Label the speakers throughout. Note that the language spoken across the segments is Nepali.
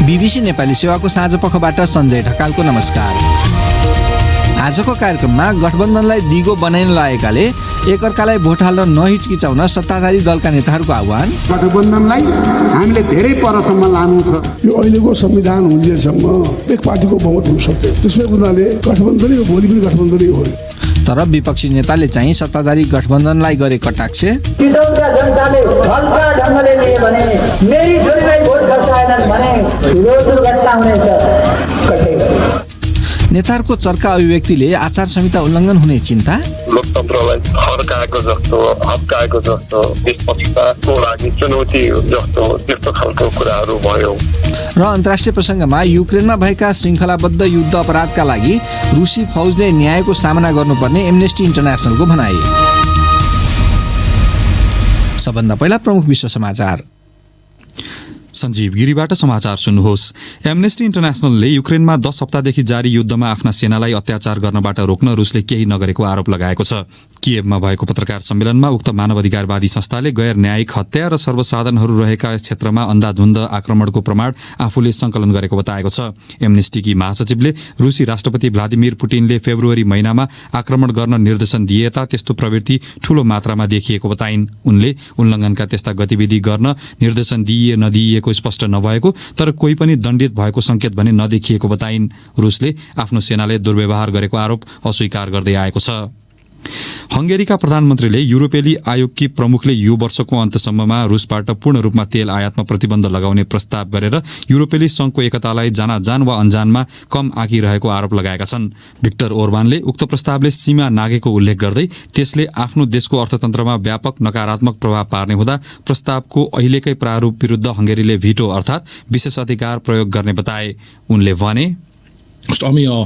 Speaker 1: बीबीसी नेपाली सेवाको साँझपखबाट सञ्जय ढकालको नमस्कार। आजको कार्यक्रममा गठबन्धनलाई दिगो बनाइन लागेकाले एकअर्कालाई भोट हाल्न नहिचकिचाउन सत्ताधारी दलका नेताहरूको आह्वान।
Speaker 2: गठबन्धनलाई हामीले धेरै परसम्म लानु छ।
Speaker 3: यो अहिलेको संविधान हुन्जेलसम्म एक पार्टीको बहुमत हुन सक्दैन। त्यसमै उनीहरूले गठबन्धनै हो, भोलि पनि गठबन्धनै हो।
Speaker 1: तर विपक्षी नेताले चाहिँ सत्ताधारी गठबन्धनलाई गरे कटाक्ष।
Speaker 4: चितवनका जनताले हल्का ढङ्गले लिए भने मेरी छोरीलाई भोट खर्चाएनन् भने ठुलो दुर्घटना हुनेछ।
Speaker 1: नेताहरूको चर्का अभिव्यक्तिले आचार संहिता उल्लङ्घन हुने चिन्ता।
Speaker 5: लोकतन्त्रलाई हर्काएको जस्तो, हप्काएको जस्तो, निष्पक्षताको लागि चुनौती जस्तो त्यस्तो खालको कुराहरू भयो।
Speaker 1: र अन्तर्राष्ट्रिय प्रसङ्गमा युक्रेनमा भएका श्रृङ्खलाबद्ध युद्ध अपराधका लागि रुसी फौजले न्यायको सामना गर्नुपर्ने एमनेस्टी इन्टरनेसनलको भनाई। सबभन्दा पहिला प्रमुख विश्व समाचार।
Speaker 6: सञ्जीव गिरीबाट समाचार सुन्नुहोस्। एमनेस्टी इन्टरनेसनलले युक्रेनमा 10 हप्तादेखि जारी युद्धमा आफ्ना सेनालाई अत्याचार गर्नबाट रोक्न रुसले केही नगरेको आरोप लगाएको छ। किएभमा भएको पत्रकार सम्मेलनमा उक्त मानवाधिकारवादी संस्थाले गैर न्यायिक हत्या र सर्वसाधारणहरू रहेका क्षेत्रमा अन्धाधुन्द आक्रमणको प्रमाण आफूले संकलन गरेको बताएको छ। एमनेस्टीकी महासचिवले रुसी राष्ट्रपति भ्लादिमिर पुटिनले फेब्रुअरी महिनामा आक्रमण गर्न निर्देशन दिए ता त्यस्तो प्रवृत्ति ठूलो मात्रामा देखिएको बताइन्। उनले उल्लङ्घनका त्यस्ता गतिविधि गर्न निर्देशन दिइए नदिइएको स्पष्ट नभएको तर कोही पनि दण्डित भएको संकेत भने नदेखिएको बताइन्। रुसले आफ्नो सेनाले दुर्व्यवहार गरेको आरोप अस्वीकार गर्दै आएको छ। हंगेरीका प्रधानमन्त्रीले युरोपेली आयोगकी प्रमुखले यो वर्षको अन्तसम्ममा रुसबाट पूर्ण रूपमा तेल आयातमा प्रतिबन्ध लगाउने प्रस्ताव गरेर युरोपेली संघको एकतालाई जान वा अनजानमा कम आँकिरहेको आरोप लगाएका छन्। भिक्टर ओर्बानले उक्त प्रस्तावले सीमा नागेको उल्लेख गर्दै त्यसले आफ्नो देशको अर्थतन्त्रमा व्यापक नकारात्मक प्रभाव पार्ने हुँदा प्रस्तावको अहिलेकै प्रारूप विरुद्ध हंगेरीले भिटो अर्थात विशेषाधिकार प्रयोग गर्ने बताए। उनले भने यो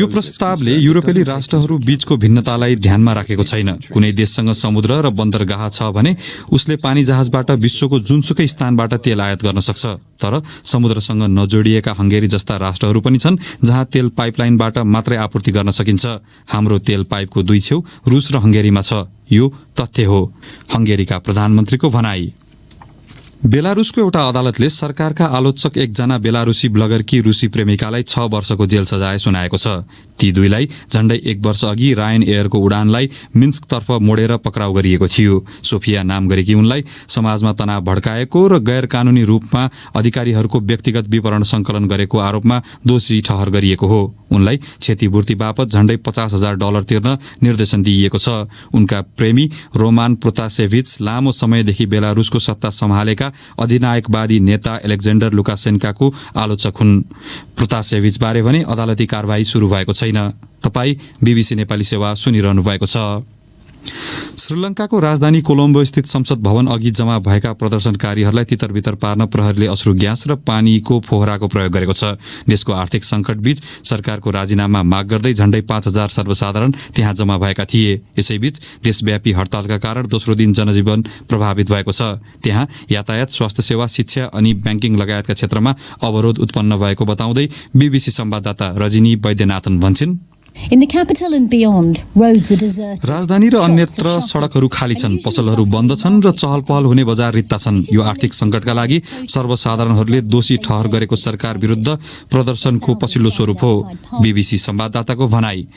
Speaker 6: प्रस्तावले युरोपेली राष्ट्रहरू बीचको भिन्नतालाई ध्यानमा राखेको छैन। कुनै देशसँग समुद्र र बन्दरगाह छ भने उसले पानी जहाजबाट विश्वको जुनसुकै स्थानबाट तेल आयात गर्न सक्छ। तर समुद्रसँग नजोडिएका हंगेरी जस्ता राष्ट्रहरू पनि छन् जहाँ तेल पाइपलाइनबाट मात्रै आपूर्ति गर्न सकिन्छ। हाम्रो तेल पाइपको दुई छेउ रुस र हंगेरीमा छ। यो तथ्य हो, हंगेरीका प्रधानमन्त्रीको भनाई। बेलारुसको एउटा अदालतले सरकारका आलोचक एकजना बेलारुसी ब्लगरकी रुसी प्रेमिकालाई 6 वर्षको जेल सजाय सुनाएको छ। ती दुईलाई झण्डै 1 वर्ष अघि रायन एयरको उडानलाई मिन्स्कतर्फ मोडेर पक्राउ गरिएको थियो। सोफिया नाम गरेकी उनलाई समाजमा तनाव भड्काएको र गैर कानूनी रूपमा अधिकारीहरूको व्यक्तिगत विवरण संकलन गरेको आरोपमा दोषी ठहर गरिएको हो। उनलाई क्षतिपूर्ति बापत झण्डै $50,000 तिर्न निर्देशन दिइएको छ। उनका प्रेमी रोमान प्रोतासेभिच लामो समयदेखि बेलारुसको सत्ता सम्हालेका अधिनायकवादी नेता एलेक्जेन्डर लुकासेन्काको आलोचक हुन्। प्रोतासेभिच बारे भने अदालती कारवाही शुरू भएको छैन। तपाई बीबीसी नेपाली सेवा सुनिरहनु भएको छ। श्रीलङ्काको राजधानी कोलम्बो स्थित संसद भवन अघि जम्मा भएका प्रदर्शनकारीहरूलाई तितरबितर पार्न प्रहरीले अश्रु ग्यास र पानीको फोहराको प्रयोग गरेको छ। देशको आर्थिक संकट बीच सरकारको राजीनामा माग गर्दै झण्डै 5,000 सर्वसाधारण त्यहाँ जम्मा भएका थिए। यसैबीच देशव्यापी हडतालका कारण दोस्रो दिन जनजीवन प्रभावित भएको छ। त्यहाँ यातायात, स्वास्थ्य सेवा, शिक्षा अनि ब्याङ्किङ लगायतका क्षेत्रमा अवरोध उत्पन्न भएको बताउँदै बीबीसी संवाददाता रजनी वैद्यनाथन भन्छन्। राजधानी र अन्यत्र सड़कहरू खाली छन्, पसलहरू बन्द छन् र चहल पहल हुने बजार रित्ता छन्। यो आर्थिक संकटका लागि सर्वसाधारणहरूले दोषी ठहर गरेको सरकार विरुद्ध प्रदर्शनको पछिल्लो स्वरूप हो, बीबीसी संवाददाताको भनाई।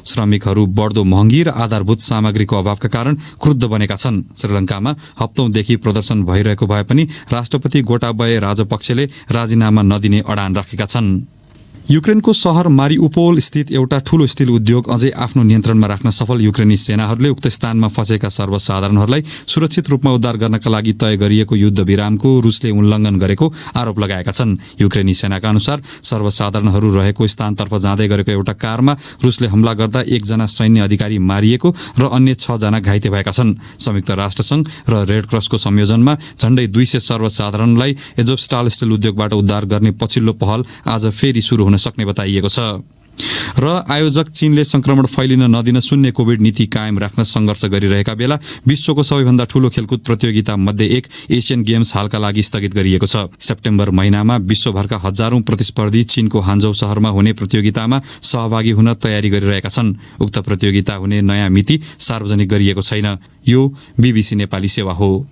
Speaker 6: श्रमिकहरू बढ्दो महँगी र आधारभूत सामग्रीको अभावका कारण क्रुद्ध बनेका छन्। श्रीलङ्कामा हप्तौंदेखि प्रदर्शन भइरहेको भए पनि राष्ट्रपति गोटाबय राजपक्षले राजीनामा नदिने अडान राखेका छन्। युक्रेनको शहर मारिउपोल स्थित एउटा ठूलो स्टिल उद्योग अझै आफ्नो नियन्त्रणमा राख्न सफल युक्रेनी सेनाहरूले उक्त स्थानमा फँसेका सर्वसाधारणहरूलाई सुरक्षित रूपमा उद्धार गर्नका लागि तय गरिएको युद्ध विरामको रुसले उल्लङ्घन गरेको आरोप लगाएका छन्। युक्रेनी सेनाका अनुसार सर्वसाधारणहरू रहेको स्थानतर्फ जाँदै गरेको एउटा कारमा रुसले हमला गर्दा 1 जना सैन्य अधिकारी मारिएको र अन्य 6 जना घाइते भएका छन्। संयुक्त राष्ट्रसंघ र रेड क्रसको संयोजनमा झण्डै 200 सर्वसाधारणलाई एजोस्टाल स्टिल उद्योगबाट उद्धार गर्ने पछिल्लो पहल आज फेरि सुरु हुन सक्ने बताइएको छ। र आयोजक चीनले संक्रमण फैलिन नदिन शून्य कोभिड नीति कायम राख्न संघर्ष गरिरहेका बेला विश्वको सबैभन्दा ठूलो खेलकुद प्रतियोगिता मध्ये एक एशियन गेम्स हालका लागि स्थगित गरिएको छ। सेप्टेम्बर महिनामा विश्वभरका हजारौं प्रतिस्पर्धी चीनको हान्जौ शहरमा हुने प्रतियोगितामा सहभागी हुन तयारी गरिरहेका छन्। उक्त प्रतियोगिता हुने नयाँ मिति सार्वजनिक गरिएको छैन। यो बीबीसी नेपाली सेवा हो।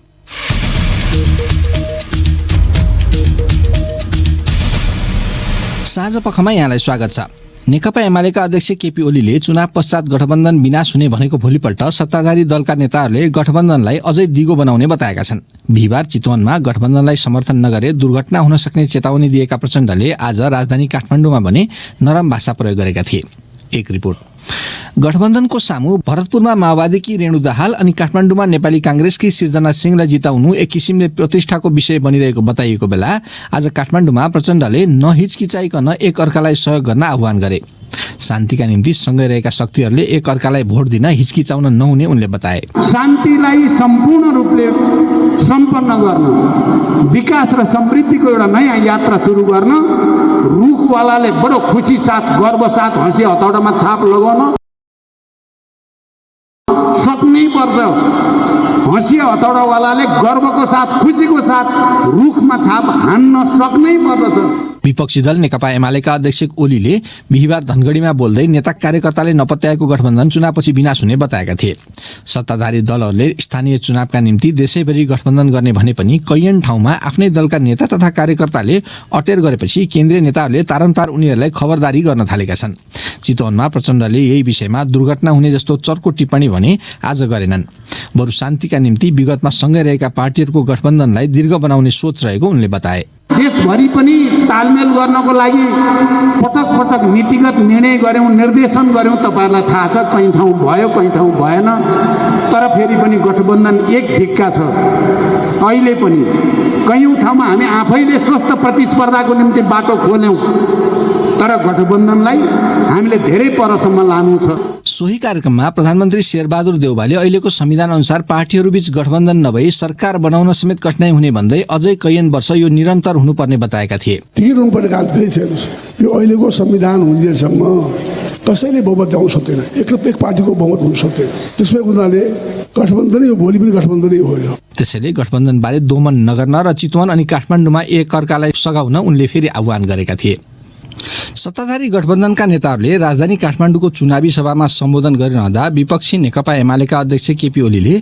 Speaker 1: साँझ पखमा यहाँलाई स्वागत छ। नेकपा एमालेका अध्यक्ष केपी ओलीले चुनाव पश्चात गठबन्धन विनाश हुने भनेको भोलिपल्ट सत्ताधारी दलका नेताहरूले गठबन्धनलाई अझै दिगो बनाउने बताएका छन्। बिहिबार चितवनमा गठबन्धनलाई समर्थन नगरे दुर्घटना हुन सक्ने चेतावनी दिएका प्रचण्डले आज राजधानी काठमाडौँमा भने नरम भाषा प्रयोग गरेका थिए। एक रिपोर्ट। गठबन्धनको सामु भरतपुरमा माओवादीकी रेणु दाहाल अनि काठमाडौँमा नेपाली कांग्रेसकी सिर्जना सिंहलाई जिताउनु एक किसिमले प्रतिष्ठाको विषय बनिरहेको बताइएको बेला आज काठमाडौँमा प्रचण्डले नहिचकिचाइकन एक अर्कालाई सहयोग गर्न आह्वान गरे। शान्तिका निम्ति सँगै रहेका शक्तिहरूले एक अर्कालाई भोट दिन हिचकिचाउन नहुने उनले बताए।
Speaker 2: शान्तिलाई सम्पूर्ण रूपले सम्पन्न गर्न, विकास र समृद्धिको एउटा नयाँ यात्रा सुरु गर्न, रुखवालाले बडो खुसी साथ गर्व साथ हँसी हतौडामा छाप लगाउन सक्नै पर्छ। हँसी हतौडावालाले गर्वको साथ खुसीको साथ रुखमा छाप हान्न सक्नै पर्दछ।
Speaker 1: विपक्षी दल नेकपा एमालेका अध्यक्ष ओलीले बिहिबार धनगढीमा बोल्दै नेता कार्यकर्ताले नपत्याएको गठबन्धन चुनावपछि विनाश हुने बताएका थिए। सत्ताधारी दलहरूले स्थानीय चुनावका निम्ति देशैभरि गठबन्धन गर्ने भने पनि कैयन ठाउँमा आफ्नै दलका नेता तथा कार्यकर्ताले अटेर गरेपछि केन्द्रीय नेताहरूले तारन्तार उनीहरूलाई खबरदारी गर्न थालेका छन्। चितवनमा प्रचण्डले यही विषयमा दुर्घटना हुने जस्तो चर्को टिप्पणी भने आज गरेनन्। बरु शान्तिका निम्ति विगतमा सँगै रहेका पार्टीहरूको गठबन्धनलाई दीर्घ बनाउने सोच रहेको उनले बताए।
Speaker 2: देशभरि पनि तालमेल गर्नको लागि पटक पटक नीतिगत निर्णय गर्यौं, निर्देशन गर्यौं। तपाईहरुलाई थाहा छ कहीँ ठाउँ भयो कहीँ ठाउँ भएन, तर फेरि पनि गठबन्धन एक ढिक्का छ। अहिले पनि कयौं ठाउँमा हामी आफैले स्वस्थ प्रतिस्पर्धाको निम्ति बाटो खोल्यौं, तर गठबन्धनलाई हामीले धेरै परसम्म लानु छ।
Speaker 1: सोही कार्यक्रममा प्रधानमन्त्री शेरबहादुर देउवाले अहिलेको संविधान अनुसार पार्टीहरूबीच गठबन्धन नभई सरकार बनाउन समेत कठिनाई हुने भन्दै अझै कैयन वर्ष यो निरन्तर हुनुपर्ने बताएका थिए।
Speaker 3: टिकट हुनुपर्ने काम धेरै छैन। यो अहिलेको संविधान हुन्जेलसम्म कसैले बहुमत ल्याउन सक्दैन, एक पार्टीको बहुमत हुन सक्दैन। त्यसमै उनीहरूले गठबन्धनै हो, भोलि पनि गठबन्धनै हो।
Speaker 1: त्यसैले गठबन्धनबारे दोमन नगर्न र चितवन अनि काठमाडौँमा एक अर्कालाई सघाउन उनले फेरि आह्वान गरेका थिए। सत्ताधारी गठबन्धनका नेताहरूले राजधानी काठमाडौँको चुनावी सभामा सम्बोधन गरिरहँदा विपक्षी नेकपा एमालेका अध्यक्ष केपी ओलीले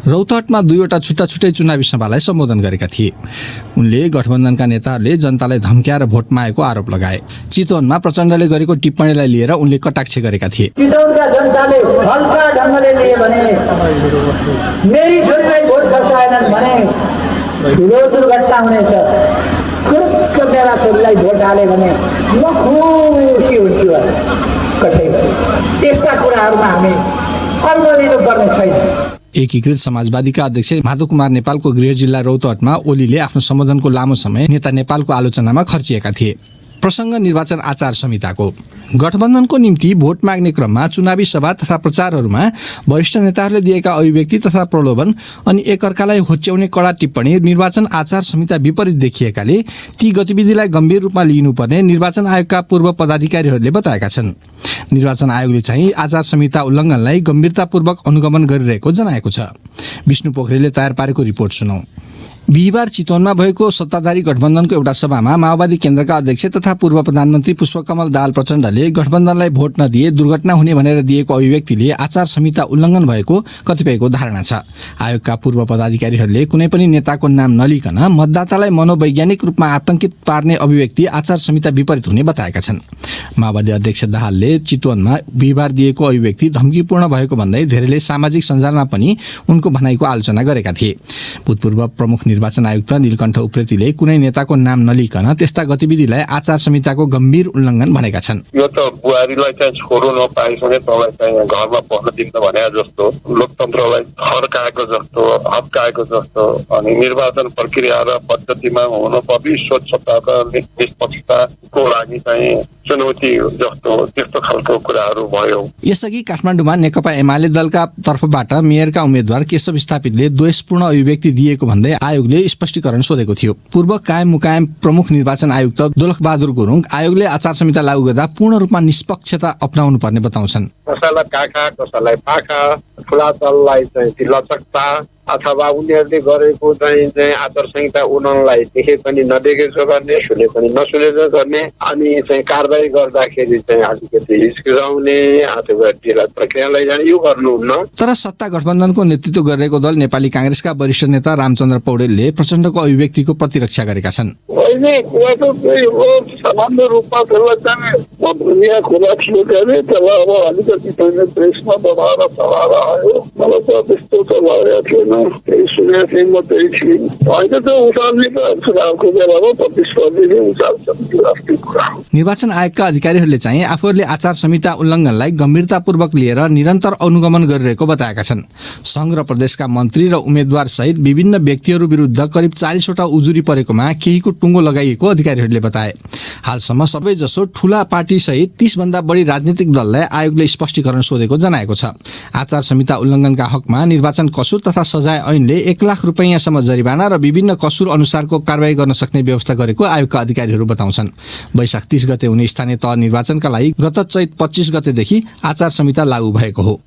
Speaker 1: रौतहटमा दुईवटा छुट्टा छुट्टै चुनावी सभालाई सम्बोधन गरेका थिए। उनले गठबन्धनका नेताहरूले जनतालाई धम्क्याएर भोट मागेको आरोप लगाए। चितवनमा प्रचण्डले गरेको टिप्पणीलाई लिएर उनले कटाक्ष गरेका थिए।
Speaker 4: चितवनका जनताले हल्का ढङ्गले लिए भने, मेरी छोरीलाई भोट खसाएनन् भने ठुलो दुर्घटना हुनेछ। मेरा छोरीलाई भोट हाले भने म खुसी हुन्छु। त्यस्ता कुराहरूमा हामी अल्मलिनु पर्ने छैन।
Speaker 1: एकीकृत समाजवादीका अध्यक्ष माधव कुमार नेपालको गृह जिल्ला रौतहटमा ओलीले आफ्नो सम्बोधनको लामो समय नेता नेपालको आलोचनामा खर्चिएका थिए। प्रसङ्ग निर्वाचन आचार संहिताको। गठबन्धनको निम्ति भोट माग्ने क्रममा चुनावी सभा तथा प्रचारहरूमा वरिष्ठ नेताहरूले दिएका अभिव्यक्ति तथा प्रलोभन अनि एकअर्कालाई होच्याउने कडा टिप्पणी निर्वाचन आचार संहिता विपरीत देखिएकाले ती गतिविधिलाई गम्भीर रूपमा लिइनुपर्ने निर्वाचन आयोगका पूर्व पदाधिकारीहरूले बताएका छन्। निर्वाचन आयोगले चाहिँ आचार संहिता उल्लङ्घनलाई गम्भीरतापूर्वक अनुगमन गरिरहेको जनाएको छ। विष्णु पोखरेलले तयार पारेको रिपोर्ट सुनौ। बिहिबार चितवनमा भएको सत्ताधारी गठबन्धनको एउटा सभामा माओवादी केन्द्रका अध्यक्ष तथा पूर्व प्रधानमन्त्री पुष्पकमल दाहाल प्रचण्डले गठबन्धनलाई भोट नदिए दुर्घटना हुने भनेर दिएको अभिव्यक्तिले आचार संहिता उल्लङ्घन भएको कतिपयको धारणा छ। आयोगका पूर्व पदाधिकारीहरूले कुनै पनि नेताको नाम नलिकन मतदातालाई मनोवैज्ञानिक रूपमा आतंकित पार्ने अभिव्यक्ति आचार संहिता विपरीत हुने बताएका छन्। माओवादी अध्यक्ष दाहालले चितवनमा बिहिबार दिएको अभिव्यक्ति धम्कीपूर्ण भएको भन्दै धेरैले सामाजिक सञ्जालमा पनि उनको भनाइको आलोचना गरेका थिए। भूतपूर्व प्रमुख निर्वाचन आयुक्त नीलकण्ठ उप्रेतीले कुनै नेताको नाम नलिकन त्यस्ता गतिविधिलाई आचार संहिताको गम्भीर उल्लङ्घन भनेका छन्।
Speaker 5: यो त बुहारीलाई चाहिँ छोरो नपाएसँगै तँलाई चाहिँ घरमा बस्न दिन्छ भने जस्तो, लोकतन्त्रलाई फर्काएको जस्तो, हप्काएको जस्तो, अनि निर्वाचन प्रक्रिया र पद्धतिमा हुनुपर्ने स्वच्छताका निष्पक्षताको लागि चाहिँ चुनौती जस्तो त्यस्तो खालको कुराहरू भयो।
Speaker 1: यसअघि काठमाडौँमा नेकपा एमाले दलका तर्फबाट मेयरका उम्मेद्वार केशव स्थापितले द्वेषपूर्ण अभिव्यक्ति दिएको भन्दै आयोगले स्पष्टीकरण सोधेको थियो। पूर्व कायम मुकायम प्रमुख निर्वाचन आयुक्त दोलखबहादुर गुरुङ आयोगले आचार संहिता लागू गर्दा पूर्ण रूपमा निष्पक्षता अपनाउनु पर्ने बताउँछन्।
Speaker 5: कसैलाई काखा, कसैलाई पाखा, ठुला दललाई चाहिँ लचकता अथवा उनीहरूले गरेको चाहिँ आचार संहिता उल्लङ्घनलाई देखे पनि नदेखेको गर्ने, सुने पनि नसुनेको गर्ने, अनि चाहिँ कारबाही गर्दाखेरि चाहिँ अलिकति हिचकिचाउने अथवा ढिला प्रक्रिया लैजाने यो गर्नुहुन्न।
Speaker 1: तर सत्ता गठबन्धनको नेतृत्व गरिरहेको दल नेपाली कांग्रेसका वरिष्ठ नेता रामचन्द्र पौडेलले प्रचण्डको अभिव्यक्तिको प्रतिरक्षा गरेका छन्।
Speaker 5: अहिले कुरा त सामान्य रूपमा त्यसलाई चाहिँ म दुनियाँ खुला थियो गरे त्यसलाई अब अलिकति चाहिँ प्रेसमा दबाएर चलाएर आयो। मलाई त त्यस्तो त लागेको थिएन, त्यही सुनेको थिएँ म, त्यही थिएँ। अहिले त उचाल्ने त चुनावको बेलामा प्रतिस्पर्धीले उचाल्छन्, त्यो राष्ट्रिय कुरा हो।
Speaker 1: निर्वाचन आयोगका अधिकारीहरूले चाहिँ आफूहरूले आचार संहिता उल्लङ्घनलाई गम्भीरतापूर्वक लिएर निरन्तर अनुगमन गरिरहेको बताएका छन्। संघ र प्रदेशका मन्त्री र उम्मेद्वार सहित विभिन्न व्यक्तिहरू विरुद्ध करिब 40 वटा उजुरी परेकोमा केहीको टुङ्गो लगाइएको अधिकारीहरूले बताए। हालसम्म सबैजसो ठूला पार्टी सहित 30 भन्दा बढी राजनीतिक दललाई आयोगले स्पष्टीकरण सोधेको जनाएको छ। आचार संहिता उल्लङ्घनका हकमा निर्वाचन कसुर तथा सजाय ऐनले 1 लाख रुपैयाँसम्म जरिवाना र विभिन्न कसुर अनुसारको कारबाही गर्न सक्ने व्यवस्था गरेको आयोगका अधिकारीहरू बताउँछन्। वैशाख 30 गते हुने स्थानीय तह निर्वाचनका लागि गत चैत 25 गतेदेखि आचार संहिता लागू भएको हो।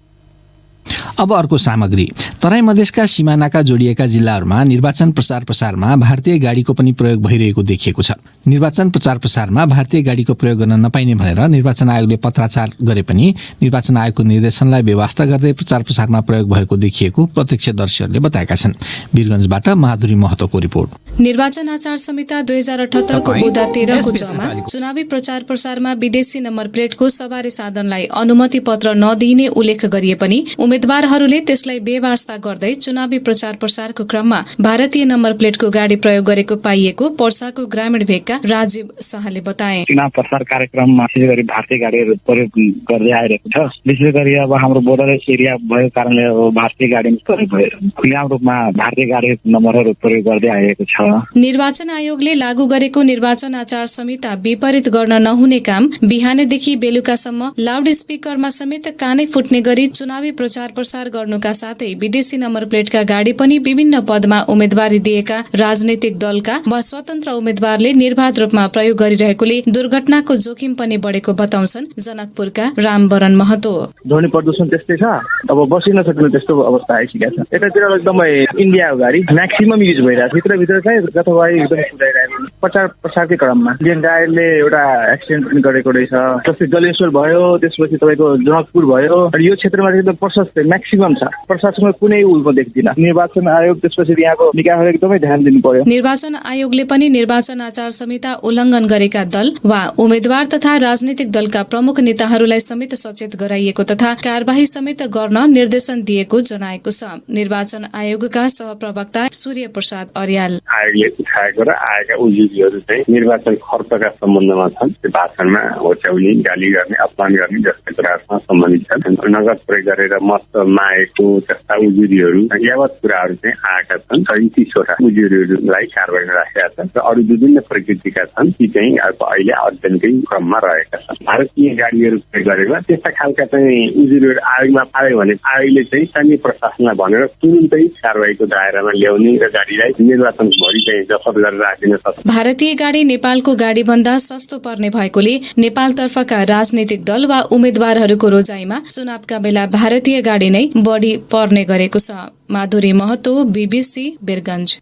Speaker 1: अब अर्को सामग्री। तराई मधेसका सिमानाका जोडिएका जिल्लाहरूमा निर्वाचन प्रचार प्रसारमा भारतीय गाडीको पनि प्रयोग भइरहेको देखिएको छ। निर्वाचन प्रचार प्रसारमा भारतीय गाडीको प्रयोग गर्न नपाइने भनेर निर्वाचन आयोगले पत्राचार गरे पनि निर्वाचन आयोगको निर्देशनलाई बेवास्ता गर्दै प्रचार प्रसारमा प्रयोग भएको देखिएको प्रत्यक्षदर्शीहरूले बताएका छन्। वीरगञ्जबाट माधुरी महतोको रिपोर्ट।
Speaker 7: निर्वाचन आचार संहिता 2078 को बुधा 13 को जमा चुनावी प्रचार प्रसारमा विदेशी नम्बर प्लेटको सवारी साधनलाई अनुमति पत्र नदिइने उल्लेख गरिए पनि उम्मेद्वारहरूले त्यसलाई बेवास्ता गर्दै चुनावी प्रचार प्रसारको क्रममा भारतीय नम्बर प्लेटको गाडी प्रयोग गरेको पाइएको पर्साको ग्रामीण भेगका राजीव शाहले बताए।
Speaker 8: चुनाव प्रसार कार्यक्रममा विशेष गरी भारतीय गाडीहरू प्रयोग गर्दै आइरहेको छ। विशेष गरी अब हाम्रो बोर्डर एरिया भएको कारणले भारतीय गाडी प्रयोग भयो। खुल्लाम रूपमा भारतीय गाडी नम्बरहरू प्रयोग गर्दै आइरहेको छ।
Speaker 7: निर्वाचन आयोगले लागू गरेको निर्वाचन आचार संहिता विपरीत गर्न नहुने काम बिहानदेखि बेलुकासम्म लाउड स्पिकरमा समेत कानै फुट्ने गरी चुनावी प्रचार प्रसार गर्नुका साथै विदेशी नम्बर प्लेटका गाडी पनि विभिन्न पदमा उम्मेदवारी दिएका राजनैतिक दलका वा स्वतन्त्र उम्मेद्वारले निर्बाध रूपमा प्रयोग गरिरहेकोले दुर्घटनाको जोखिम पनि बढेको बताउँछन् जनकपुरका रामवरण महतो।
Speaker 8: ध्वनि प्रदूषण त्यस्तै छ, अब बसिन सक्ने त्यस्तो अवस्था आइसकेको छ। यतातिर एकदमै इन्डियाको गाडी म्याक्सिमम युज भइरहेको छ। भित्रभित्र चाहिँ गतवाई एकदमै कुदाइरहेको छ। प्रचार प्रसारकै क्रममा गाडीले एउटा एक्सिडेन्ट पनि गरेको रहेछ। जस्तै जलेश्वर भयो, त्यसपछि तपाईँको जनकपुर भयो। यो क्षेत्रमा एकदम प्रशस्त म्याक्सिमम छ। प्रशासनमा कुनै उल्को देख्दिन। निर्वाचन आयोग त्यसपछि यहाँको निकायहरू एकदमै ध्यान दिनु पर्यो।
Speaker 7: निर्वाचन आयोगले पनि निर्वाचन आचार संहिता उल्लङ्घन गरेका दल वा उम्मेद्वार तथा राजनीतिक दलका प्रमुख नेताहरूलाई समेत सचेत गराइएको तथा कारबाही समेत गर्न निर्देशन दिएको जनाएको छ। निर्वाचन आयोगका सहप्रवक्ता सूर्य प्रसाद अर्याल।
Speaker 9: आयोगले उठाएको र आएका उजुरीहरू चाहिँ निर्वाचन खर्चका सम्बन्धमा छन्। त्यो भाषणमा होच्याउने, गाली गर्ने, अपमान गर्ने जस्ता कुराहरूसँग सम्बन्धित छन्। नगद प्रयोग गरेर मत मागेको जस्ता उजुरीहरू यावत कुराहरू चाहिँ आएका छन्। 37वटा उजुरीहरूलाई कारबाहीमा राखेका छन् र अरू विभिन्न प्रकृतिका छन् ती चाहिँ अहिले अध्ययनकै क्रममा रहेका छन्। भारतीय गाडीहरू प्रयोग गरेर त्यस्ता खालका चाहिँ उजुरीहरू आयोगमा पायो भने आयोगले चाहिँ स्थानीय प्रशासनलाई भनेर तुरुन्तै कारबाहीको दायरामा ल्याउने र गाडीलाई निर्वाचनभरि चाहिँ जफत गरेर राखिन सक्छ।
Speaker 7: भारतीय गाडी नेपालको गाडी भन्दा सस्तो पर्ने भएकोले नेपालतर्फका राजनीतिक दल वा उम्मेद्वारहरूको रोजाइमा चुनावका बेला भारतीय गाडी नै बढी पर्ने गरेको छ। माधुरी महतो, BBC वीरगञ्ज।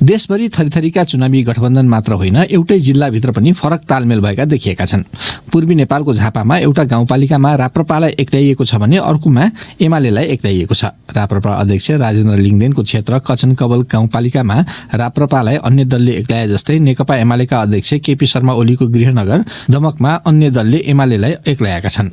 Speaker 1: देशभरि थरीथरीका चुनावी गठबन्धन मात्र होइन, एउटै जिल्लाभित्र पनि फरक तालमेल भएका देखिएका छन्। पूर्वी नेपालको झापामा एउटा गाउँपालिकामा राप्रपालाई एक्ल्याइएको छ भने अर्कोमा एमालेलाई एक्ल्याइएको छ। राप्रपा अध्यक्ष राजेन्द्र लिङदेनको क्षेत्र कचनकवल गाउँपालिकामा राप्रपालाई अन्य दलले एक्ल्याए जस्तै नेकपा एमालेका अध्यक्ष केपी शर्मा ओलीको गृहनगर दमकमा अन्य दलले एमालेलाई एक्ल्याएका छन्।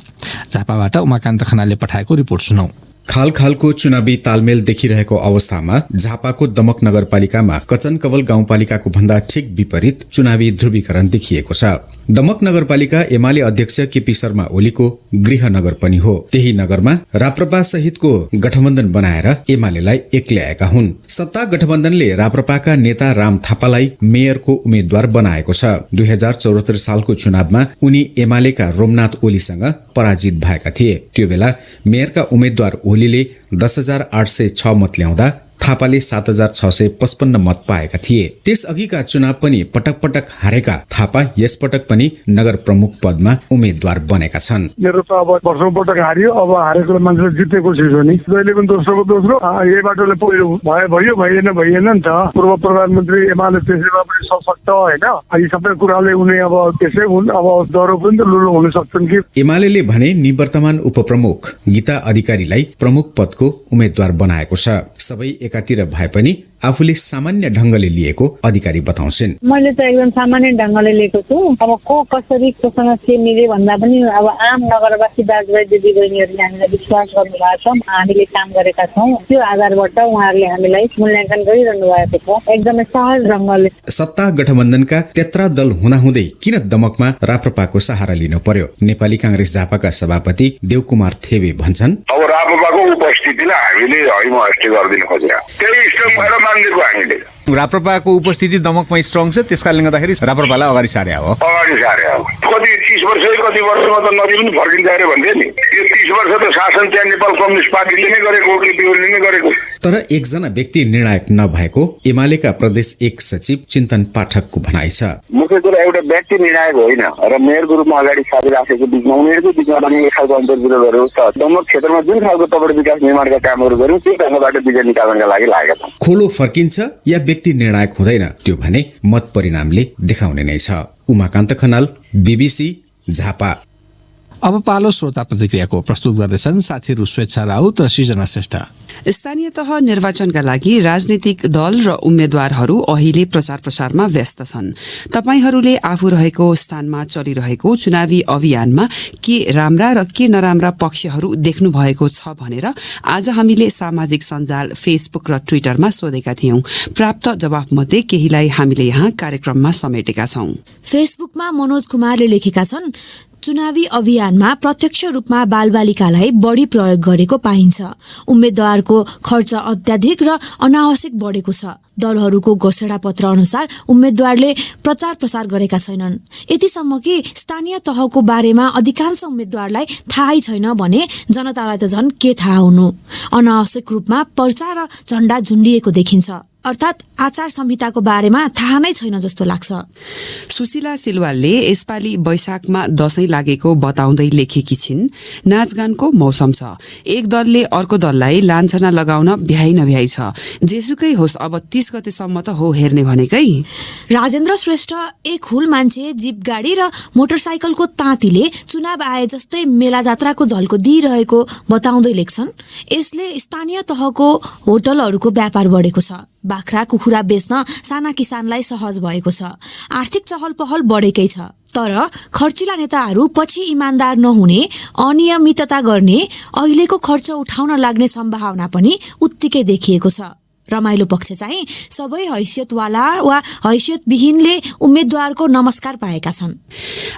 Speaker 1: झापाबाट उमाकान्त खनालले पठाएको रिपोर्ट सुनौ।
Speaker 10: खाल खालको चुनावी तालमेल देखिरहेको अवस्थामा झापाको दमक नगरपालिकामा कचनकवल गाउँपालिकाको भन्दा ठिक विपरीत चुनावी ध्रुवीकरण देखिएको छ। दमक नगरपालिका एमाले अध्यक्ष केपी शर्मा ओलीको गृहनगर पनि हो। त्यही नगरमा राप्रपा सहितको गठबन्धन बनाएर एमालेलाई एक्ल्याएका हुन्। सत्ता गठबन्धनले राप्रपाका नेता राम थापालाई मेयरको उम्मेद्वार बनाएको छ। 2074 सालको चुनावमा उनी एमालेका रोमनाथ ओलीसँग पराजित भएका थिए। त्यो बेला मेयरका उम्मेद्वार ओलीले 10,806 मत ल्याउँदा थापाले 7,655 मत पाएका थिए। त्यसअघिका चुनाव पनि पटक पटक हारेका थापा यसपटक पनि नगर प्रमुख पदमा उम्मेद्वार बनेका छन्।
Speaker 11: मेरो त अब वर्षौं पटक हारियो, अब हारेको मान्छेले जितेको चिज हो नि। जहिले पनि दोस्रोको दोस्रो, यही बाटोले पहिलो भयो भइएन नि त। पूर्व प्रधानमन्त्री एमाले त्यसैमा पनि सशक्त होइन, यी सबै कुराले उनी अब त्यसै हुन्, अब डरो पनि त लुलो हुन सक्छन् कि।
Speaker 10: एमाले भने निवर्तमान उपप्रमुख गीता अधिकारीलाई प्रमुख पदको उम्मेद्वार बनाएको छ। सबै एकातिर भए पनि आफूले सामान्य ढंगले लिएको अधिकारी बताउँछिन्।
Speaker 12: मैले त एकदम सामान्य ढंगले लिएको छु। अब को कसरी कोसँग के मिले भन्दा पनि अब आम नगरवासी दाजुभाइ दिदीबहिनीहरूले हामीलाई विश्वास गर्नुभएको छ, हामीले काम गरेका छौँ। त्यो आधारबाट उहाँहरूले हामीलाई मूल्याङ्कन गरिरहनु भएको छ एकदमै सहज ढंगले।
Speaker 10: सत्ता गठबन्धनका 13 दल हुँदाहुँदै किन दमकमा राप्रपाको सहारा लिनु पर्यो? नेपाली कांग्रेस झापाका सभापति देवकुमार थेबे भन्छन्,
Speaker 13: अब राप्रपाको उपस्थितिलाई हामीले हैमहस्ते गरिदिन खोजेका, त्यही स्ट्रङ भएर मानिदिएको हामीले।
Speaker 14: राप्रपाको उपस्थिति दमकमा स्ट्रङ छ, त्यसकारणले गर्दाखेरि राप्रपालाई अगाडि सारे हो।
Speaker 13: कति 30 वर्ष कति वर्षमा त नदी पनि फर्किन्छ अरे भन्थे नि। यो 30 वर्ष त शासन त्यहाँ नेपाल कम्युनिस्ट पार्टीले नै गरेको, केपीओले नै गरेको।
Speaker 10: तर एकजना व्यक्ति निर्णायक नभएको एमालेका प्रदेश 1 सचिव चिन्तन पाठकको भनाइ छ।
Speaker 15: मुख्य कुरा एउटा व्यक्ति निर्णायक होइन र मेयरको रूपमा अगाडि साथी राखेको बिचमा उनीहरूको बिचमा पनि एक खालको अन्तर्विरोधहरू छ। दमक क्षेत्रमा जुन खालको तपाईँ विकास निर्माणका कामहरू गर्यौं त्यो ढङ्गबाट विजय निकाल्नका लागि लागेका छन्।
Speaker 10: खोलो फर्किन्छ या व्यक्ति निर्णायक हुँदैन, त्यो भने मत परिणामले देखाउने नै छ। उमाकान्त खनाल, BBC, झापा।
Speaker 1: अब पालो श्रोता प्रतिक्रियाको प्रस्तुत गर्दैछन् साथीहरू स्वेच्छा राउत र सृजना श्रेष्ठ।
Speaker 16: स्थानीय तह निर्वाचनका लागि राजनीतिक दल र उम्मेद्वारहरू अहिले प्रचार प्रसारमा व्यस्त छन्। तपाईहरूले आफू रहेको स्थानमा चलिरहेको चुनावी अभियानमा के राम्रा र के नराम्रा पक्षहरू देख्नु भएको छ भनेर आज हामीले सामाजिक सञ्जाल फेसबुक र ट्विटरमा सोधेका थियौं। प्राप्त जवाफमध्ये केहीलाई हामीले यहाँ कार्यक्रममा समेटेका छौं।
Speaker 17: फेसबुकमा मनोज कुमारले लेखेका छन्, चुनावी अभियानमा प्रत्यक्ष रूपमा बालबालिकालाई बढ़ी प्रयोग गरेको पाइन्छ। उम्मेद्वारको खर्च अत्याधिक र अनावश्यक बढेको छ। दलहरूको घोषणा पत्र अनुसार उम्मेद्वारले प्रचार प्रसार गरेका छैनन्। यतिसम्म कि स्थानीय तहको बारेमा अधिकांश उम्मेद्वारलाई थाहै छैन भने जनतालाई त झन् के थाहा हुनु। अनावश्यक रूपमा पर्चा र झण्डा झुन्डिएको देखिन्छ, अर्थात आचार संहिताको बारेमा थाहा नै छैन जस्तो लाग्छ।
Speaker 16: सुशीला सिलवालले यसपालि वैशाखमा दशैं लागेको बताउँदै लेखेकी छिन्, नाचगानको मौसम छ। एक दलले अर्को दललाई लान्छना लगाउन भ्याइ नभ्याइ छ। जेसुकै होस्, अब 30 गतेसम्म त हो हेर्ने भनेकै।
Speaker 17: राजेन्द्र श्रेष्ठ एक हुल मान्छे जीप गाडी र मोटरसाइकलको ताँतीले चुनाव आए जस्तै मेला जात्राको झल्को दिइरहेको बताउँदै लेख्छन्, यसले स्थानीय तहको होटलहरूको व्यापार बढेको छ। बाख्रा कुखुरा बेच्न साना किसानलाई सहज भएको छ। आर्थिक चहल पहल बढेकै छ। तर खर्चिला नेताहरू पछि इमान्दार नहुने, अनियमितता गर्ने, अहिलेको खर्च उठाउन लाग्ने सम्भावना पनि उत्तिकै देखिएको छ। रमाइलो पक्ष चाहिँ सबै हैसियतवाला वा हैसियतविहीनले उम्मेद्वारको नमस्कार पाएका छन्।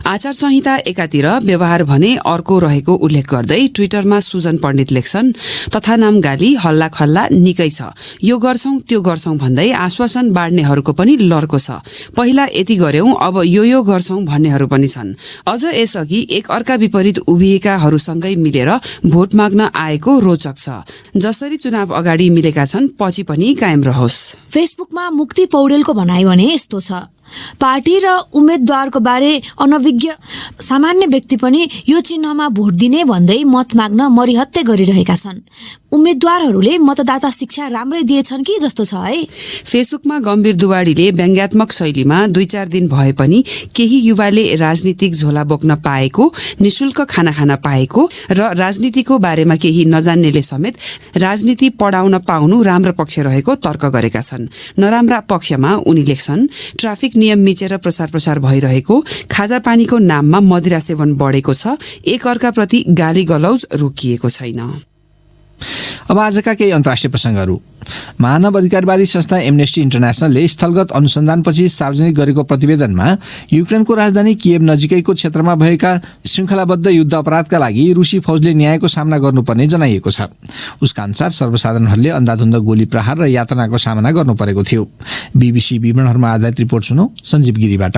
Speaker 16: आचार संहिता एकातिर व्यवहार भने अर्को रहेको उल्लेख गर्दै ट्विटरमा सुजन पण्डित लेख्छन्, तथा नाम गाली हल्ला खल्ला निकै छ। यो गर्छौं त्यो गर्छौं भन्दै आश्वासन बाँड्नेहरूको पनि लर्को छ। पहिला यति गर्यौं, अब यो गर्छौं भन्नेहरू पनि छन्। अझ यसअघि एक अर्का विपरीत उभिएकाहरूसँगै मिलेर भोट माग्न आएको रोचक छ। जसरी चुनाव अगाडि मिलेका छन् पछि पनि कायम रहोस्।
Speaker 17: फेसबुकमा मुक्ति पौडेलको भनाइ भने यस्तो छ, पार्टी र उम्मेद्वारको बारे अनभिज्ञ सामान्य व्यक्ति पनि यो चिन्हमा भोट दिने भन्दै मत माग्न मरिहत्ते गरिरहेका छन्। उम्मेद्वारहरूले मतदाता शिक्षा राम्रै दिएछन् कि जस्तो छ है।
Speaker 16: फेसबुकमा गम्भीर दुवाडीले व्यङ्ग्यात्मक शैलीमा 2-4 दिन भए पनि केही युवाले राजनीतिक झोला बोक्न पाएको, निशुल्क खाना खान पाएको र राजनीतिको बारेमा केही नजान्नेले समेत राजनीति पढाउन पाउनु राम्रो पक्ष रहेको तर्क गरेका छन्। नराम्रा पक्षमा उनी लेख्छन्, ट्राफिक नियम मिचेर प्रसार भइरहेको, खाजा पानीको नाममा मदिरा सेवन बढेको छ, एक अर्काप्रति गाली गलौज रोकिएको छैन।
Speaker 1: अब आजका केही अन्तर्राष्ट्रिय प्रसङ्गहरू। मानव अधिकारवादी संस्था एमनेस्टी इन्टरनेसनलले स्थलगत अनुसन्धानपछि सार्वजनिक गरेको प्रतिवेदनमा युक्रेनको राजधानी किएभ नजिकैको क्षेत्रमा भएका श्रृङ्खलाबद्ध युद्ध अपराधका लागि रुसी फौजले न्यायको सामना गर्नुपर्ने जनाइएको छ। उसका अनुसार सर्वसाधारणहरूले अन्धाधुन्द गोली प्रहार र यातनाको सामना गर्नु परेको थियो। BBC विवरणहरूमा आधारित रिपोर्ट सुनौ सञ्जीव गिरीबाट।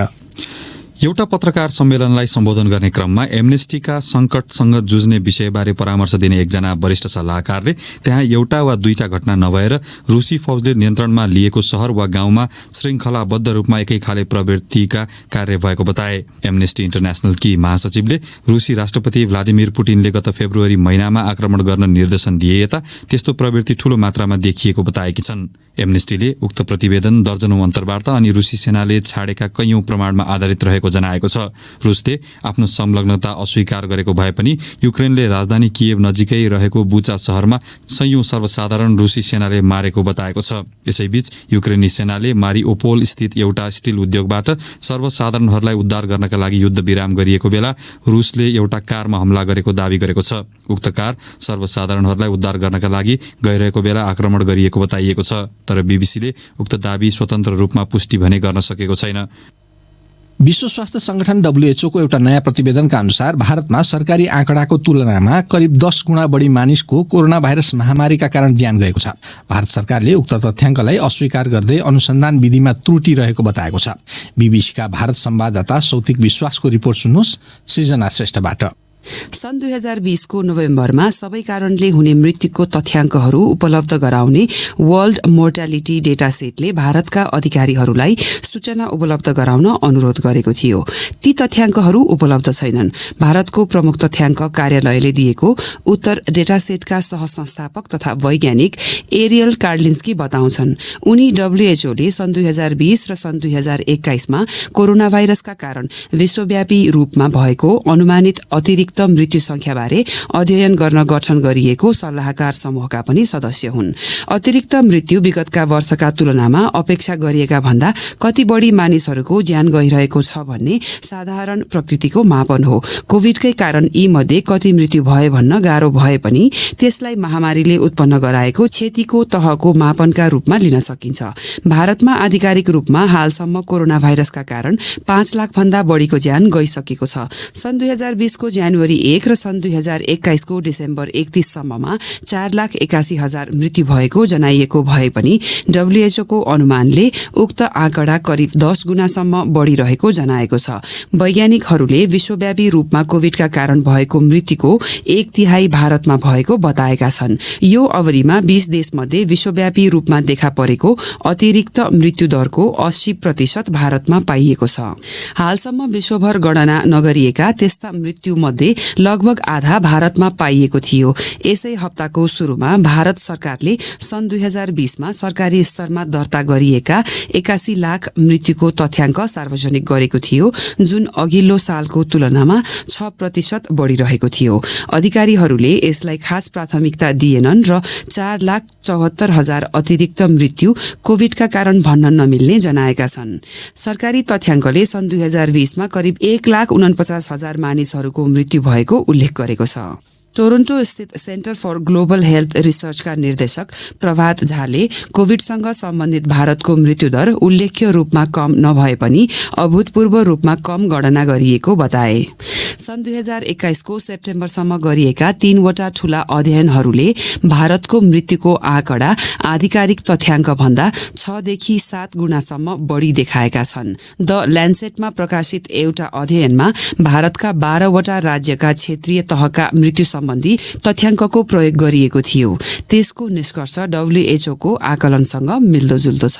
Speaker 6: एउटा पत्रकार सम्मेलनलाई सम्बोधन गर्ने क्रममा एमनेस्टीका संकटसँग जुझ्ने विषयबारे परामर्श दिने एकजना वरिष्ठ सल्लाहकारले त्यहाँ एउटा वा दुईटा घटना नभएर रुसी फौजले नियन्त्रणमा लिएको शहर वा गाउँमा श्रृङ्खलाबद्ध रूपमा एकै खाले प्रवृत्तिका कार्य भएको बताए। एमनेस्टी इन्टरनेशनलकी महासचिवले रुसी राष्ट्रपति भ्लादिमिर पुटिनले गत फेब्रुअरी महिनामा आक्रमण गर्न निर्देशन दिए यता त्यस्तो प्रवृत्ति ठूलो मात्रामा देखिएको बताएकी छन्। एमनेस्टीले उक्त प्रतिवेदन दर्जनौं अन्तर्वार्ता अनि रुसी सेनाले छाडेका कैयौं प्रमाणमा आधारित रहेको जनाएको छ। रुसले आफ्नो संलग्नता अस्वीकार गरेको भए पनि युक्रेनले राजधानी किएभ नजिकै रहेको बुचा शहरमा सयौं सर्वसाधारण रुसी सेनाले मारेको बताएको छ। यसैबीच युक्रेनी सेनाले मारिओपोल स्थित एउटा स्टिल उद्योगबाट सर्वसाधारणहरूलाई उद्धार गर्नका लागि युद्ध विराम गरिएको बेला रुसले एउटा कारमा हमला गरेको दावी गरेको छ। उक्त कार सर्वसाधारणहरूलाई उद्धार गर्नका लागि गइरहेको बेला आक्रमण गरिएको बताइएको छ। तर बीबीसीले उक्त दावी स्वतन्त्र रूपमा पुष्टि भने गर्न सकेको छैन।
Speaker 1: विश्व स्वास्थ्य संगठन WHO को एउटा नयाँ प्रतिवेदनका अनुसार भारतमा सरकारी आँकडाको तुलनामा करिब 10 गुणा बढी मानिसको कोरोना भाइरस महामारीका कारण ज्यान गएको छ। भारत सरकारले उक्त तथ्याङ्कलाई अस्वीकार गर्दै अनुसन्धान विधिमा त्रुटि रहेको बताएको छ। बीबीसीका भारत संवाददाता सौतिक विश्वासको रिपोर्ट सुन्नुहोस् सृजना श्रेष्ठबाट।
Speaker 16: सन् 2020 को नोभेम्बरमा सबै कारणले हुने मृत्युको तथ्याङ्कहरू उपलब्ध गराउने वर्ल्ड मोर्टालिटी डेटा सेटले भारतका अधिकारीहरूलाई सूचना उपलब्ध गराउन अनुरोध गरेको थियो। ती तथ्याङ्कहरू उपलब्ध छैनन्। भारतको प्रमुख तथ्याङ्क कार्यालयले दिएको उत्तर डेटा सेटका सहसंस्थापक तथा वैज्ञानिक एरियल कार्लिन्स्की बताउँछन्। उनी WHO ले सन् 2020 र सन् 2021 मा कोरोना भाइरसका कारण विश्वव्यापी रूपमा भएको अनुमानित अतिरिक्त मृत्यु संख्याबारे अध्ययन गर्न गठन गरिएको सल्लाहकार समूहका पनि सदस्य हुन्। अतिरिक्त मृत्यु विगतका वर्षका तुलनामा अपेक्षा गरिएका भन्दा कति बढी मानिसहरूको ज्यान गइरहेको छ भन्ने साधारण प्रकृतिको मापन हो। कोभिडकै कारण यी मध्ये कति मृत्यु भए भन्न गाह्रो भए पनि त्यसलाई महामारीले उत्पन्न गराएको क्षतिको तहको मापनका रूपमा लिन सकिन्छ। भारतमा आधिकारिक रूपमा हालसम्म कोरोना भाइरसका कारण 5 लाख भन्दा बढीको ज्यान गइसकेको छ। सन् 2020 को जनवरी 1 र सन् 2021 को डिसेम्बर 31 सम्ममा 4,81,000 मृत्यु भएको जनाइएको भए पनि WHO को अनुमानले उक्त आँकडा करिब 10 गुणासम्म बढ़िरहेको जनाएको छ। वैज्ञानिकहरूले विश्वव्यापी रूपमा कोभिडका कारण भएको मृत्युको 1/3 भारतमा भएको बताएका छन्। यो अवधिमा 20 देशमध्ये विश्वव्यापी रूपमा देखा परेको अतिरिक्त मृत्यु दरको 80% भारतमा पाइएको छ। हालसम्म विश्वभर गणना नगरिएका त्यस्ता मृत्यु मध्ये लगभग आधा भारतमा पाइएको थियो। यसै हप्ताको सुरुमा भारत सरकारले सन् 2020 मा सरकारी स्तरमा दर्ता गरिएका 81 लाख मृत्युको तथ्याङ्क सार्वजनिक गरेको थियो, जुन अघिल्लो सालको तुलनामा 6% बढ़िरहेको थियो। अधिकारीहरूले यसलाई खास प्राथमिकता दिएनन् र 4,74,000 अतिरिक्त मृत्यु कोभिडका कारण भन्न नमिल्ने जनाएका छन्। सरकारी तथ्याङ्कले सन् 2020 मा करिब 1,49,000 मानिसहरूको मृत्यु भएको उल्लेख गरेको छ। टोरन्टो स्थित सेन्टर फर ग्लोबल हेल्थ रिसर्चका निर्देशक प्रभात झाले कोभिडसँग सम्बन्धित भारतको मृत्युदर उल्लेख्य रूपमा कम नभए पनि अभूतपूर्व रूपमा कम गणना गरिएको बताए। सन् 2021 को सेप्टेम्बरसम्म गरिएका 3 वटा ठूला अध्ययनहरूले भारतको मृत्युको आँकडा आधिकारिक तथ्याङ्क भन्दा 6 देखि 7 गुणासम्म बढ़ी देखाएका छन्। द ल्यान्सेटमा प्रकाशित एउटा अध्ययनमा भारतका 12 वटा राज्यका क्षेत्रीय तहका मृत्यु सम्बन्धी तथ्याङ्कको प्रयोग गरिएको थियो। त्यसको निष्कर्ष WHO को आकलनसँग मिल्दोजुल्दो छ।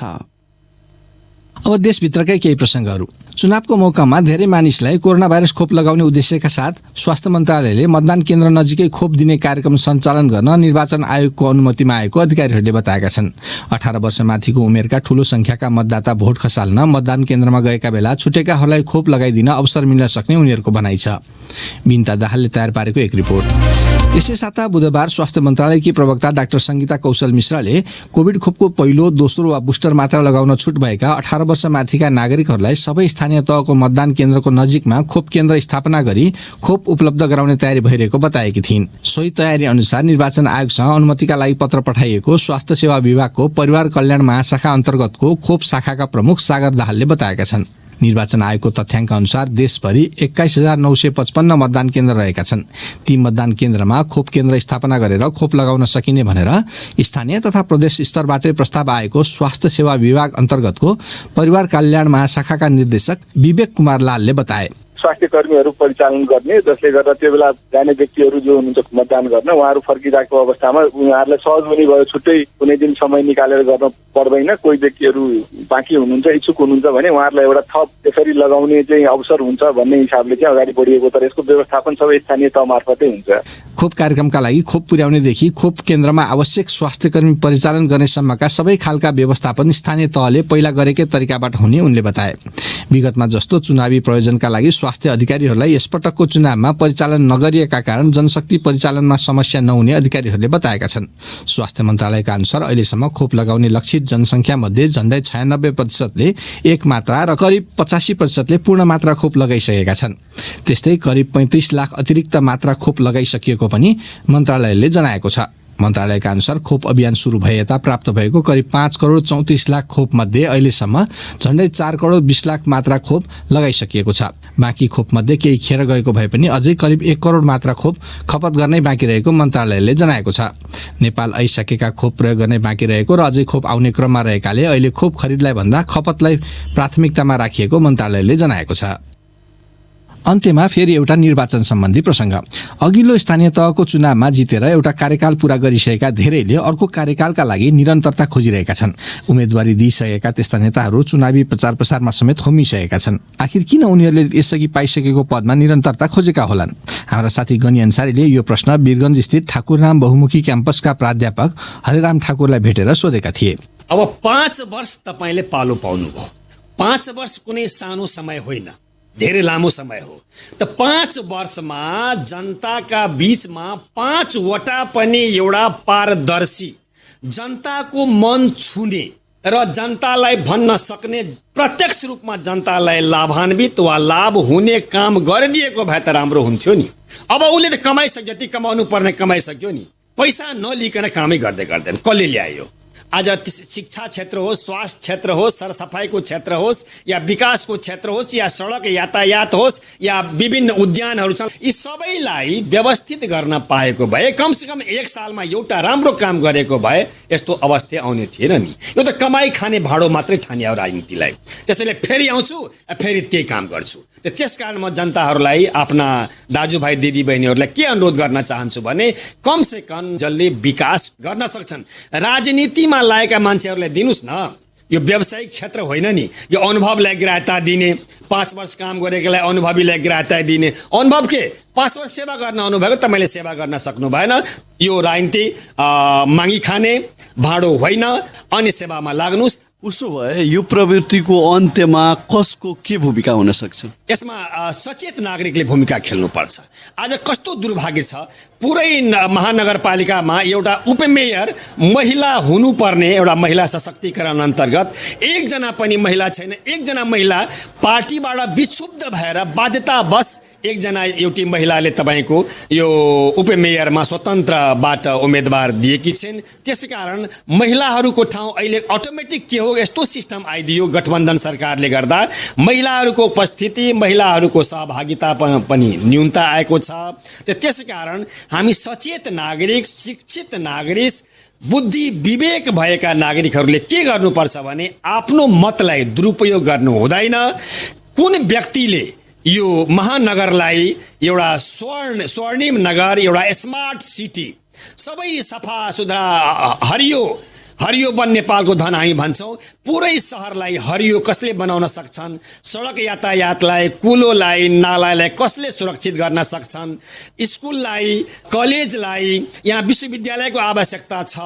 Speaker 1: अब देशभित्रकै केही प्रसंगहरू। चुनावको मौकामा धेरै मानिसलाई कोरोना भाइरस खोप लगाउने उद्देश्यका साथ स्वास्थ्य मन्त्रालयले मतदान केन्द्र नजिकै खोप दिने कार्यक्रम सञ्चालन गर्न निर्वाचन आयोगको अनुमतिमा आएको अधिकारीहरूले बताएका छन्। 18 वर्ष माथिको उमेरका ठूलो संख्याका मतदाता भोट खसाल्न मतदान केन्द्रमा गएका बेला छुटेकाहरूलाई खोप लगाइदिन अवसर मिल्न सक्ने उनीहरूको भनाइ छ। बिन्ता दाहालले तयार पारेको एक रिपोर्ट। यसै साता बुधबार स्वास्थ्य मन्त्रालयकी प्रवक्ता डाक्टर संगीता कौशल मिश्राले कोभिड खोपको पहिलो, दोस्रो वा बुस्टर मात्रा लगाउन छुट भएका 18 वर्ष माथिका नागरिकहरूलाई सबै स्थानीय तहको मतदान केन्द्रको नजिकमा खोप केन्द्र स्थापना गरी खोप उपलब्ध गराउने तयारी भइरहेको बताएकी थिइन्। सोही तयारी अनुसार निर्वाचन आयोगसँग अनुमतिका लागि पत्र पठाइएको स्वास्थ्य सेवा विभागको परिवार कल्याण महाशाखा अन्तर्गतको खोप शाखाका प्रमुख सागर दाहालले बताएका छन्। निर्वाचन आयोगको तथ्याङ्क अनुसार देशभरि 21,955 मतदान केन्द्र रहेका छन्। ती मतदान केन्द्रमा खोप केन्द्र स्थापना गरेर खोप लगाउन सकिने भनेर स्थानीय तथा प्रदेश स्तरबाटै प्रस्ताव आएको स्वास्थ्य सेवा विभाग अन्तर्गतको परिवार कल्याण महाशाखाका निर्देशक विवेक कुमार लालले बताए।
Speaker 8: स्वास्थ्य कर्मीहरू परिचालन गर्ने, जसले गर्दा त्यो बेला जाने व्यक्तिहरू जो हुनुहुन्छ मतदान गर्न, उहाँहरू फर्किरहेको अवस्थामा उहाँहरूलाई सहज हुने भयो। छुट्टै कुनै दिन समय निकालेर गर्न पर्दैन। कोही व्यक्तिहरू बाँकी हुनुहुन्छ, इच्छुक हुनुहुन्छ भने उहाँहरूलाई एउटा थप यसरी लगाउने चाहिँ अवसर हुन्छ भन्ने हिसाबले चाहिँ अगाडि बढिएको, तर यसको व्यवस्थापन सबै स्थानीय तह मार्फतै हुन्छ।
Speaker 1: खोप कार्यक्रमका लागि खोप पुर्याउनेदेखि खोप केन्द्रमा आवश्यक स्वास्थ्य कर्मी परिचालन गर्नेसम्मका सबै खालका व्यवस्थापन स्थानीय तहले पहिला गरेकै तरिकाबाट हुने उनले बताए। विगतमा जस्तो चुनावी प्रयोजनका लागि स्वास्थ्य अधिकारीहरूलाई यसपटकको चुनावमा परिचालन नगरिएका कारण जनशक्ति परिचालनमा समस्या नहुने अधिकारीहरूले बताएका छन्। स्वास्थ्य मन्त्रालयका अनुसार अहिलेसम्म खोप लगाउने लक्षित जनसङ्ख्या मध्ये झण्डै 96% एक मात्रा र करिब 85% पूर्ण मात्रा खोप लगाइसकेका छन्। त्यस्तै करिब 35 लाख अतिरिक्त मात्रा खोप लगाइसकिएको पनि मन्त्रालयले जनाएको छ। मन्त्रालयका अनुसार खोप अभियान सुरु भए यता प्राप्त भएको करिब 5 करोड 34 लाख खोप मध्ये अहिलेसम्म झण्डै 4 करोड 20 लाख मात्रा खोप लगाइसकिएको छ। बाँकी खोप मध्ये केही खेर गएको भए पनि अझै करिब 1 करोड मात्रा खोप खपत गर्नै बाँकी रहेको मन्त्रालयले जनाएको छ। नेपाल आइसकेका खोप प्रयोग गर्नै बाँकी रहेको र अझै खोप आउने क्रममा रहेकाले अहिले खोप खरिदलाई भन्दा खपतलाई प्राथमिकतामा राखिएको मन्त्रालयले जनाएको छ। अन्त्यमा फेरि एउटा निर्वाचन सम्बन्धी प्रसङ्ग। अघिल्लो स्थानीय तहको चुनावमा जितेर एउटा कार्यकाल पूरा गरिसकेका धेरैले अर्को कार्यकालका लागि निरन्तरता खोजिरहेका छन्। उम्मेदवारी दिइसकेका त्यस्ता नेताहरू चुनावी प्रचार प्रसारमा समेत होमिसकेका छन्। आखिर किन उनीहरूले यसअघि पाइसकेको पदमा निरन्तरता खोजेका होलान्? हाम्रा साथी गनी अन्सारीले यो प्रश्न वीरगञ्ज स्थित ठाकुरराम बहुमुखी क्याम्पसका प्राध्यापक हरिराम ठाकुरलाई भेटेर सोधेका थिए।
Speaker 18: अब 5 वर्ष तपाईले पालो पाउनुभयो। 5 वर्ष कुनै सानो समय होइन, धेरै लामो समय हो। त 5 वर्षमा जनताका बीचमा 5 वटा पनि एउटा पारदर्शी, जनताको मन छुने र जनतालाई भन्न सक्ने, प्रत्यक्ष रूपमा जनतालाई लाभान्वित वा लाभ हुने काम गरिदिएको भए त राम्रो हुन्थ्यो नि। अब उसले त कमाइसक्यो, जति कमाउनु पर्ने कमाइसक्यो नि। पैसा नलिकन कामै गर्दैन। कसले ल्यायो? आज शिक्षा क्षेत्र होस्, स्वास्थ्य क्षेत्र होस्, सरसफाइको क्षेत्र होस्, या विकासको क्षेत्र होस्, या सडक यातायात होस्, या विभिन्न उद्यानहरू छन्, यी सबैलाई व्यवस्थित गर्न पाएको भए, कमसेकम 1 सालमा एउटा राम्रो काम गरेको भए यस्तो अवस्था आउने थिएन नि। यो त कमाई खाने भाडो मात्रै ठानियो राजनीतिलाई। त्यसैले फेरि आउँछु, फेरि त्यही काम गर्छु। त्यसकारण म जनताहरूलाई, आफ्ना दाजुभाइ दिदीबहिनीहरूलाई के अनुरोध गर्न चाहन्छु भने कमसे कम जसले विकास गर्न सक्छन् राजनीतिमा लागेका मान्छेहरूलाई दिनुस् न। यो व्यावसायिक क्षेत्र होइन नि। यो अनुभवलाई ग्राह्यता दिने, 5 वर्ष काम गरेकोलाई अनुभवीलाई ग्राह्यता दिने। अनुभव के? 5 वर्ष सेवा गर्न अनुभव, तपाईँले सेवा गर्न सक्नु भएन। यो राजनीति मागी खाने भाँडो होइन। अनि सेवामा लाग्नुस्।
Speaker 19: उसो भए यो प्रवृत्तिको अन्त्यमा कसको के भूमिका हुन सक्छ?
Speaker 18: यसमा सचेत नागरिकले भूमिका खेल्नुपर्छ। आज कस्तो दुर्भाग्य छ, पुरै महानगरपालिकामा एउटा उपमेयर महिला हुनुपर्ने, एउटा महिला सशक्तिकरण अन्तर्गत एकजना पनि महिला छैन। एकजना महिला पार्टीबाट विक्षुब्ध भएर बाध्यतावश एकजना एउटी महिलाले तपाईँको यो उपमेयरमा स्वतन्त्रबाट उम्मेदवार दिएकी छिन्। त्यसकारण महिलाहरूको ठाउँ अहिले अटोमेटिक के हो, यस्तो सिस्टम आइदियो गठबन्धन सरकारले गर्दा महिलाहरूको उपस्थिति, महिलाहरूको सहभागिता पनि न्यूनता आएको छ। त्यसकारण हामी सचेत नागरिक, शिक्षित नागरिक, बुद्धि विवेक भएका नागरिकहरूले के गर्नुपर्छ भने आफ्नो मतलाई दुरुपयोग गर्नु हुँदैन। कुन व्यक्तिले यो महानगरलाई एउटा स्वर्णिम नगर, एउटा स्मार्ट सिटी, सबै सफा सुधरा हरियो वन नेपालको धन हामी भन्छौँ। पुरै सहरलाई हरियो कसले बनाउन सक्छन्? सडक यातायातलाई, कुलोलाई, नालालाई कसले सुरक्षित गर्न सक्छन्? स्कुललाई, कलेजलाई, यहाँ विश्वविद्यालयको आवश्यकता छ।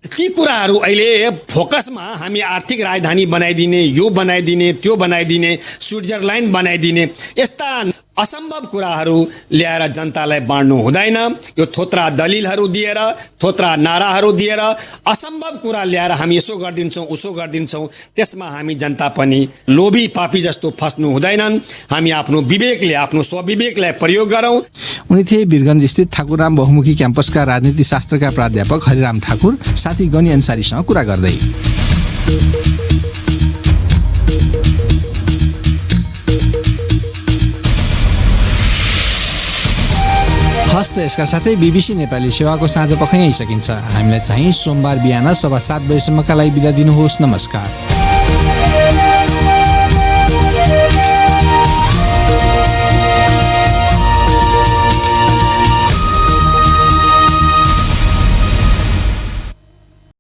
Speaker 18: ती कुराहरू अहिले फोकसमा हामी आर्थिक राजधानी बनाइदिने, यो बनाइदिने, त्यो बनाइदिने, स्विट्जरल्यान्ड बनाइदिने, यस्ता असम्भव कुराहरू ल्याएर जनतालाई बाँड्नु हुँदैन। यो थोत्रा दलिलहरू दिएर, थोत्रा नाराहरू दिएर असम्भव कुरा ल्याएर हामी यसो गरिदिन्छौँ, उसो गरिदिन्छौँ, त्यसमा हामी जनता पनि लोभी पापी जस्तो फस्नु हुँदैनन्। हामी आफ्नो विवेकले, आफ्नो स्वविवेकलाई प्रयोग गरौँ।
Speaker 1: उनी थिए वीरगञ्ज स्थित ठाकुरराम बहुमुखी क्याम्पसका राजनीति शास्त्रका प्राध्यापक हरिराम ठाकुर साथी गनी अन्सारीसँग कुरा गर्दै। हस्त यसका साथै BBC नेपाली सेवाको साँझ पख यहीँ सकिन्छ। हामीलाई चाहिँ सोमबार बिहान 7:15 बजेसम्मका लागि बिदा दिनुहोस्। नमस्कार।